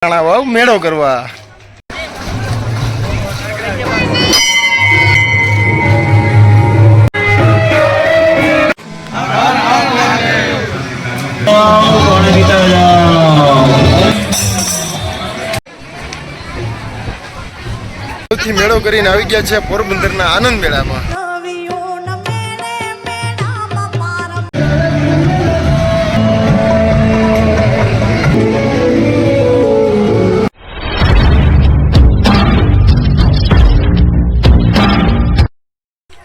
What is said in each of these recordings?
વાવ મેળો કરવા મેળો કરીને આવી ગયા છે પોરબંદરના આનંદ મેળામાં.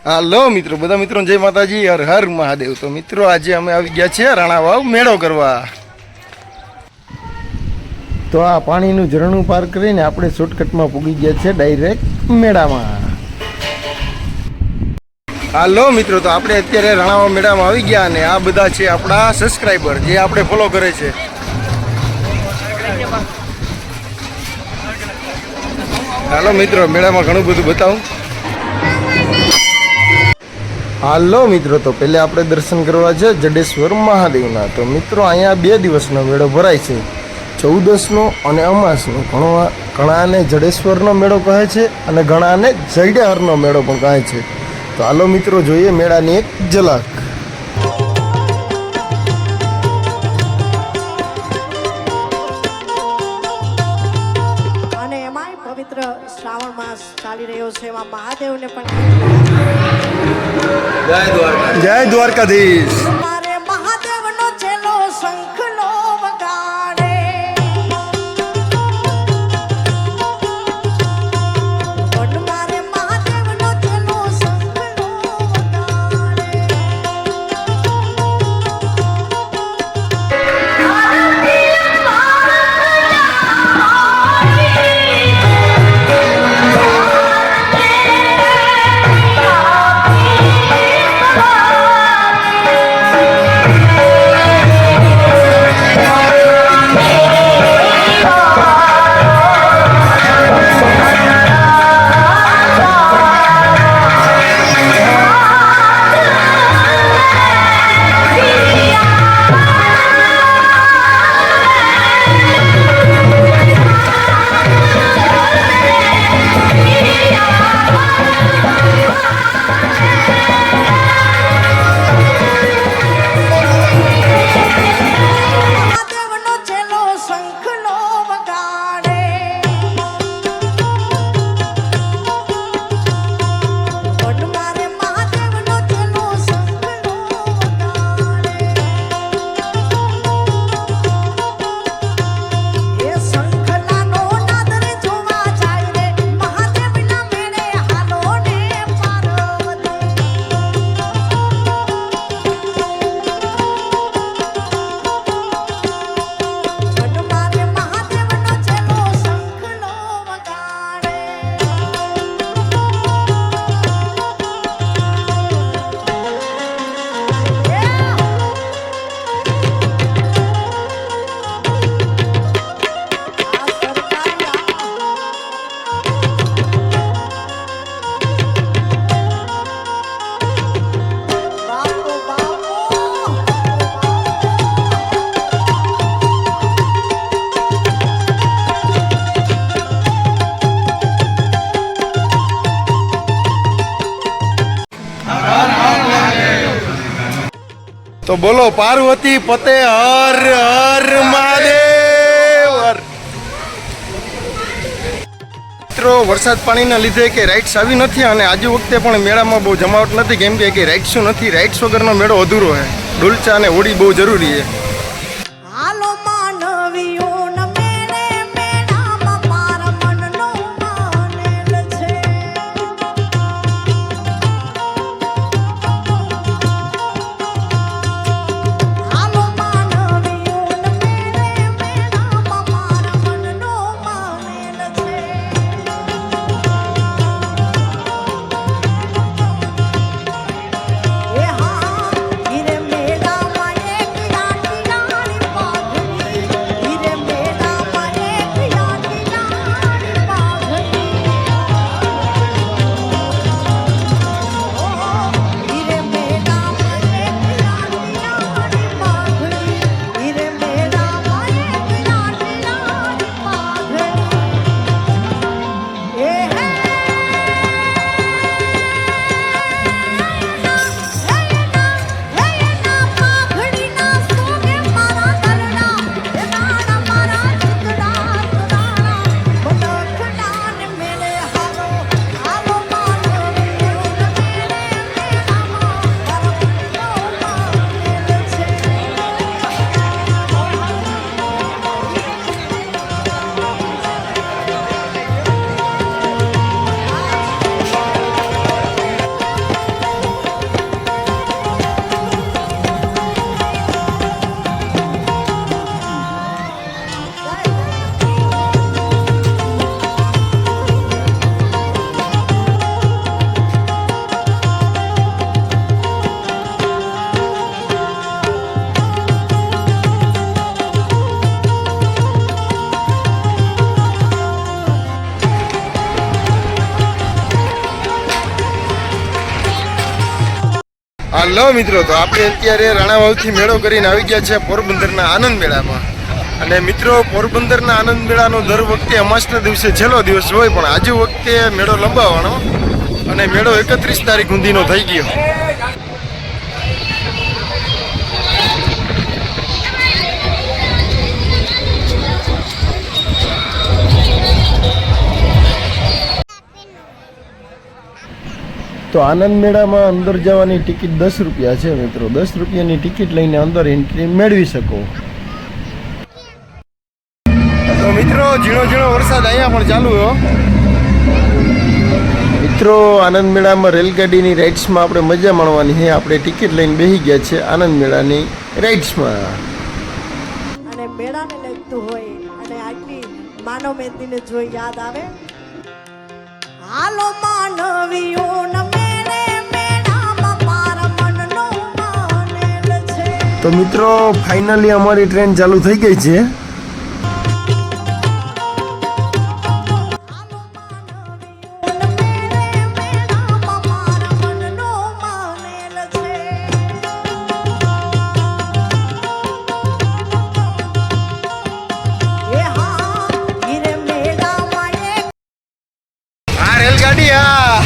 હાલો મિત્રો, બધા મિત્રો જય માતાજી, હર હર મહાદેવ. તો મિત્રો આજે અમે આવી ગયા છીએ રાણા વાવ મેળો કરવા. તો આ પાણીનું ઝરણું પાર કરીને આપણે શોર્ટકટમાં પૂગી ગયા છે ડાયરેક્ટ મેળામાં. હાલો મિત્રો, તો આપણે અત્યારે રાણા વાવ મેળામાં આવી ગયા અને આ બધા છે આપણા સબસ્ક્રાઈબર જે આપણે ફોલો કરે છે. હાલો મિત્રો, મેળામાં ઘણું બધું બતાવું. હાલો મિત્રો, તો પહેલે આપણે દર્શન કરવા છે જડેશ્વર મહાદેવના. તો મિત્રો અહીંયા 2 દિવસનો મેળો ભરાય છે, 14નો અને અમાસનો. ઘણાને જડેશ્વરનો મેળો કહે છે અને ઘણાને જયડેહરનો મેળો પણ કહે છે. તો હાલો મિત્રો, જોઈએ મેળાની એક ઝલક. અને એમાંય પવિત્ર શ્રાવણ માસ ચાલી રહ્યો છે, એમાં મહાદેવને પણ જય દ્વારકાધીશ. મારે મહાદેવનો ચેલો શંખનો વગાડે, મારે મહાદેવનો ચેલો શંખનો તો બોલો પાર્વતી પતે હર હર મહાદેવ. મિત્રો વરસાદ પાણીના લીધે કે રાઇડ્સ આવી નથી અને આજે વખતે પણ મેળામાં બહુ જમાવટ નથી, કેમ કે રાઇડ્સો નથી. રાઇડ્સ વગરનો મેળો અધૂરો છે. ડોલચા અને હોડી બહુ જરૂરી છે. હાલો માનવીઓ મેળે મેળામાં મારા મનનો માનેલ છે. હાલો માનવીઓ મેળે મેળામાં મારા મનનો માનેલ છે. એ હા હીરે મેળામાં એક લાટી હાલો મિત્રો, તો આપણે અત્યારે રાણાવાવથી મેળો કરીને આવી ગયા છે પોરબંદરના આનંદ મેળામાં. અને મિત્રો, પોરબંદરના આનંદ મેળાનો દર વખતે અમાસના દિવસે છેલ્લો દિવસ હોય, પણ આજે વખતે મેળો લંબાવવાનો અને મેળો 31 તારીખ સુધીનો થઈ ગયો. તો આનંદ મેળામાં અંદર જવાની ટિકિટ 10 રૂપિયા છે મિત્રો. 10 રૂપિયાની ટિકિટ લઈને અંદર એન્ટ્રી મેળવી શકો. તો મિત્રો, ઝીણો ઝીણો વરસાદ અહીંયા પણ ચાલુ હો. મિત્રો, આનંદ મેળામાં રેલગાડીની રાઇડ્સમાં આપણે મજા માણવાની છે. આપણે ટિકિટ લઈને બેસી ગયા છે આનંદ મેળાની રાઇડ્સમાં. અને મેળાને લગતું હોય અને આટલી માનવ મહેંદીને જોઈ યાદ આવે. હાલો માનવીઓ તો મિત્રો, ફાઇનલી અમારી ટ્રેન ચાલુ થઈ ગઈ છે. આ રેલગાડી આ